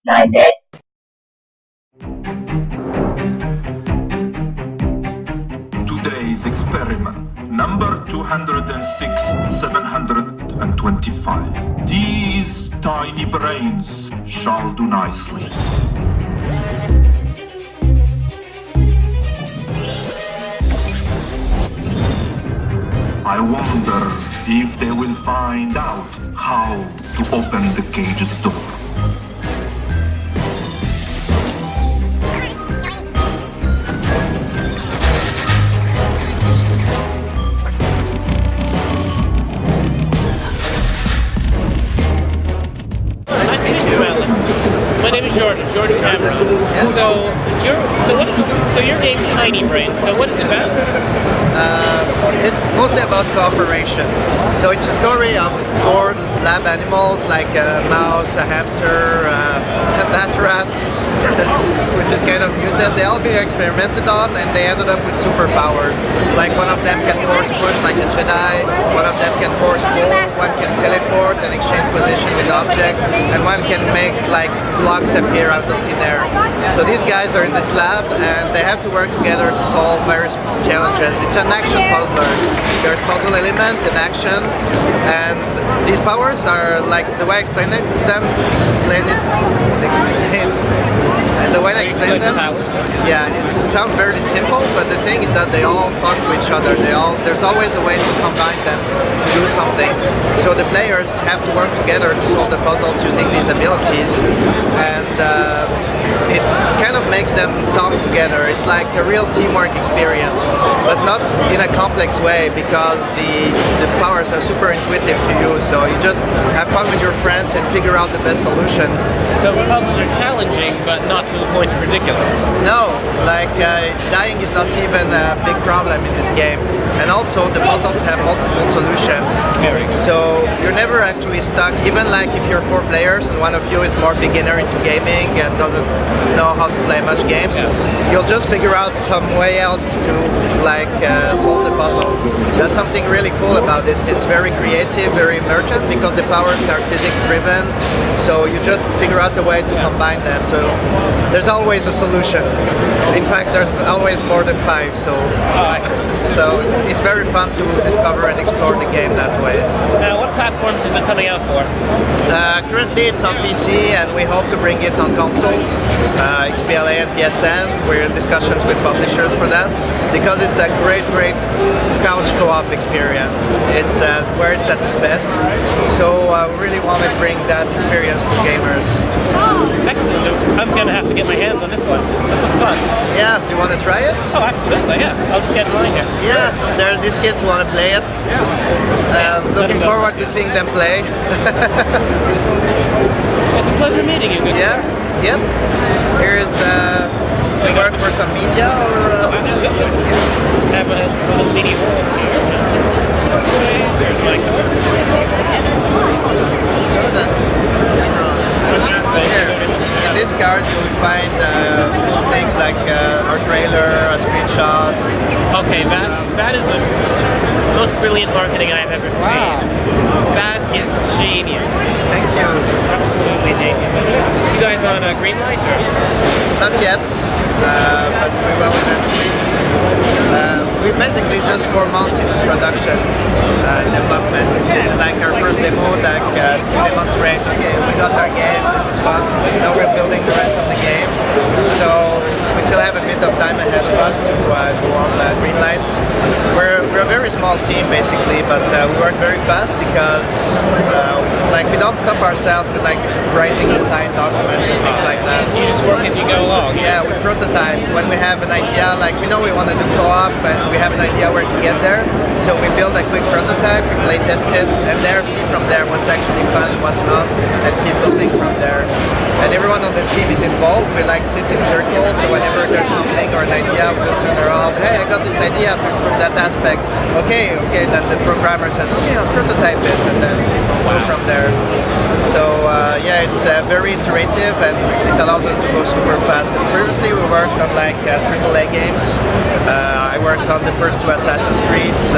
9 bit. Today's experiment, number 206, 725. These tiny brains shall do nicely. I wonder if they will find out how to open the cage's door. My name is Jordan Cameron. Yes. So your game Tiny Brain. So what is it about? It's mostly about cooperation. So it's a story of 4 lab animals like a mouse, a hamster, a bat rat, which is kind of mutant. They all being experimented on and they ended up with superpowers. Like one of them can force push like a Jedi, one of them can force pull, one can teleport and exchange position with objects, and one can make like blocks appear out of thin air. So these guys are in this lab and they have to work together to solve various challenges. It's an action puzzler. There's puzzle element and action, and these powers are like the way I explain it to them. And the way I explain them, yeah, it sounds very simple, but the thing is that they all talk to each other. There's always a way to combine them to do something. So the players have to work together to solve the puzzles using these abilities, and it kind of makes them talk together. It's like a real teamwork experience, but not in a complex way because the powers are super intuitive to use. So you just have fun with your friends and figure out the best solution. So the puzzles are challenging, but not to the point of ridiculous. No, like dying is not even a big problem in this game. And also the puzzles have multiple solutions. Very good. So you're never actually stuck, even like if you're 4 players and one of you is more beginner into gaming and doesn't know how to play much games, you'll just figure out some way else to like solve the puzzle. That's something really cool about it. It's very creative, very emergent because the powers are physics driven. So you just figure out a way to combine them. So there's always a solution. In fact, there's always more than 5. So it's very fun to discover and explore the game that way. Now, what platforms is it coming out for? Currently it's on PC and we hope to bring it on consoles, XBLA and PSN. We're in discussions with publishers for that because it's a great couch co-op experience. It's where it's at its best. So we really want to bring that experience to gamers. Excellent. I'm going to have to get my hands on this one. This looks fun. Yeah, do you want to try it? Oh, absolutely, yeah. I'll just get mine here. Yeah, there's these kids who want to play it. Looking forward to seeing them play. It's a pleasure meeting you. Good Yeah, yep. Here's you work for some media or? I have a little mini roll here. There's my card. In this card you will find cool things like our trailer, screenshots. Okay, that is the most brilliant marketing I've ever seen. That is genius. Thank you. Absolutely genius. You guys on a green light or? Not yet, but we will eventually. We're basically just 4 months into production development. This is like our first demo, like to demonstrate, okay, we got our game, this is fun. Now we're building the rest of the game. So we still have a bit of time ahead of us to go on greenlight. We're a very small team basically, but we work very fast because like we don't stop ourselves with like writing design documents and things like that. You just work as you go along. Yeah, we prototype. When we have an idea, like we know we want to do co-op and we have an idea where to get there, so we build a quick prototype, we play test it, and see from there what's actually fun, what's not, and keep building from there. And everyone on the team is involved. We like sit in circles, so whenever there's something or an idea, we just turn around, hey, I got this idea to improve that aspect. Okay, then the programmer says, okay, I'll prototype it, and then go from there. So yeah, it's very iterative and it allows us to go super fast. Previously we worked on like AAA games. I worked on the first 2 Assassin's Creeds.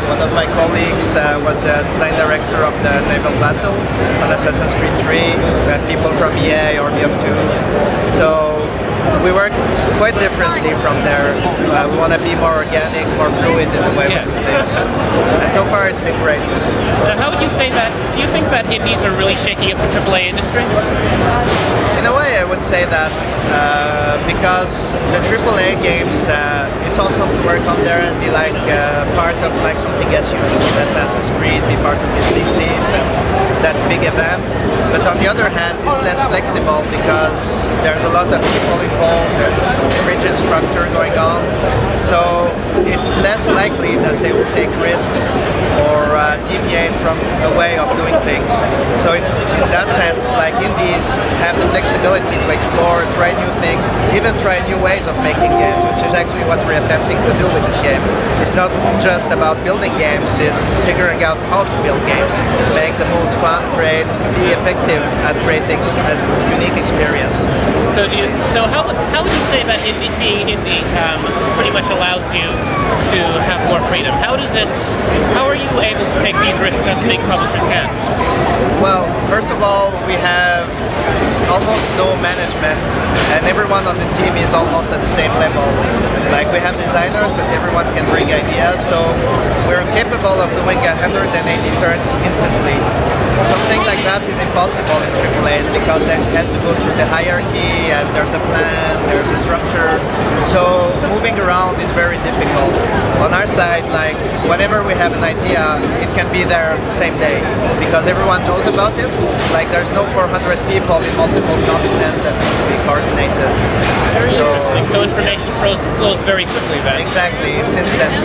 One of my colleagues was the design director of the Naval Battle on Assassin's Creed 3. We had people from EA AAA, Army of Two. So we work quite differently from there. We want to be more organic, more fluid in the way we do things. And so far it's been great. How would you say that, do you think that indies are really shaking up the AAA industry? In a way I would say that because the AAA games, it's awesome to work on there and be like part of like something as huge as Assassin's Creed, be part of these big teams and that big event. But on the other hand, it's less flexible because there's a lot of people involved, there's a rigid structure going on. So it's less likely that they will take risks or deviate from a way of doing things. So in that sense, like indies have the flexibility to explore, try new things, even try new ways of making games, which is actually what we're attempting to do with this game. It's not just about building games, it's figuring out how to build games, make the most fun, create, be effective at creating a unique experience. So how would you say that being indie pretty much allows you to have more freedom? How are you able to take these risks that the big publishers can't? Well, first of all, we have almost no management and everyone on the team is almost at the same level. Like we have designers, but everyone can bring ideas, so we're capable of doing 180 turns instantly. Something like that is impossible in AAAs because then you have to go through the hierarchy and there's a plan, there's a structure. So moving around is very difficult. On our side, like whenever we have an idea, it can be there the same day because everyone knows about it. Like there's no 400 people in multiple continents that need to be coordinated. Very interesting. So information flows very quickly then. Exactly, it's instant.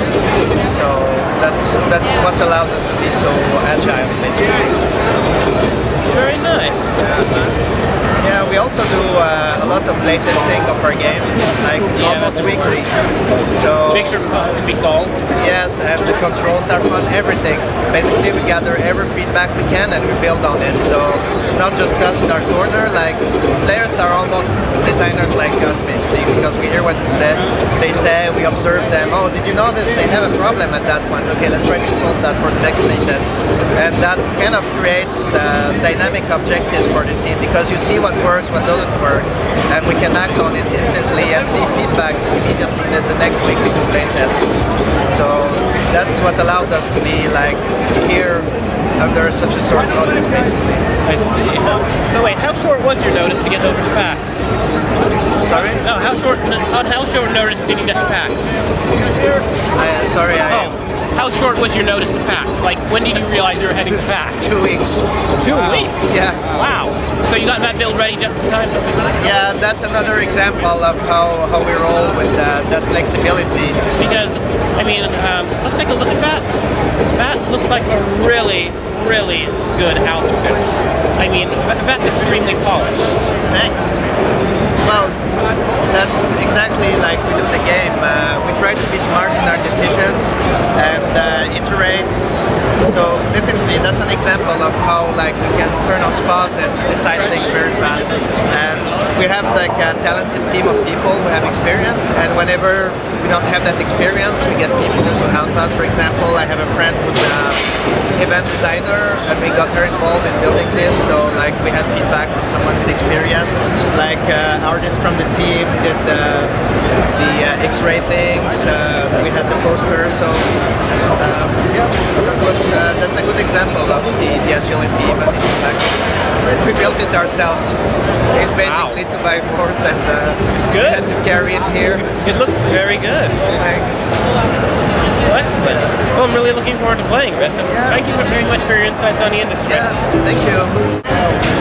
So that's what allows us to be so agile, basically. Very nice. Yeah, we also do a lot of playtesting of our game, like almost weekly. So make sure it can be solved. Yes, and the controls are fun, everything. Basically, we gather every feedback we can and we build on it. So it's not just us in our corner. Like players are almost designers like us, basically, because we hear what we said. They say, we observe them. Oh, did you notice they have a problem at that one? Okay, let's try to solve that for the next playtest. And that kind of creates dynamic objectives for the team because you see what works, what doesn't work, and we can act on it instantly and see feedback immediately. Then the next week we do playtest. So that's what allowed us to be like here under such a short notice, basically. I see. So wait, how short was your notice to get over to PAX? Sorry? No, how short notice did you get to PAX? How short was your notice to PAX? Like, when did you realize you were heading to PAX? 2 weeks. 2 weeks? Yeah. Wow. So you got that build ready just in time? Yeah, that's another example of how we roll with that flexibility. Because, I mean, let's take a look at that. That looks like a really, really good outfit. I mean, that's extremely polished. Thanks. Well, that's exactly like we do the game. We try to be smart in our decisions and iterate. So definitely that's an example of how like we can turn on spot and decide things very fast. And we have like a talented team of people who have experience, and whenever we don't have that experience, we get people to help us. For example, I have a friend who's an event designer and we got her involved in building this, so like we had feedback from someone with experience. Like artists from the team did the X-ray things, we had the poster, so yeah, that's a good example of the agility, but we built it ourselves. It's basically 2x4s and it's good. We had to carry it here. It looks very good. Thanks. Excellent. Well, I'm really looking forward to playing this, and thank you very much for your insights on the industry. Yeah, thank you.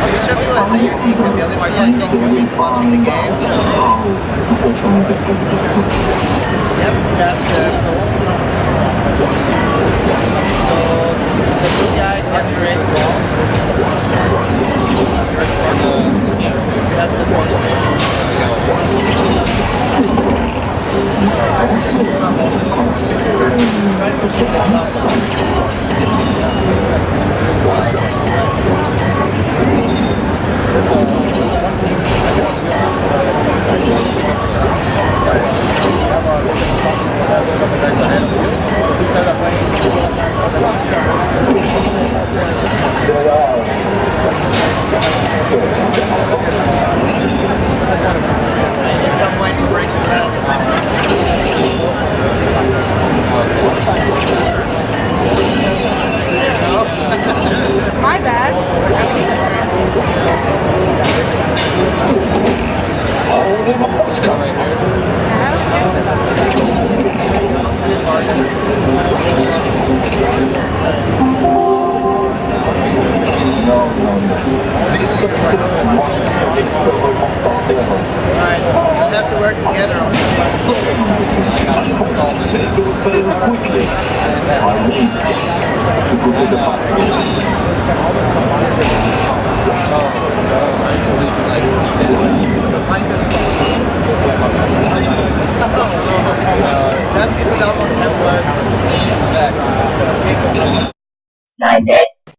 You should be like unique and building my watching the game. Yep, that's cool. So the blue guy can create walls. That's the Some way to break the My bad. Alright, we'll have to work together on this one. Very quickly. I need to go to the bathroom.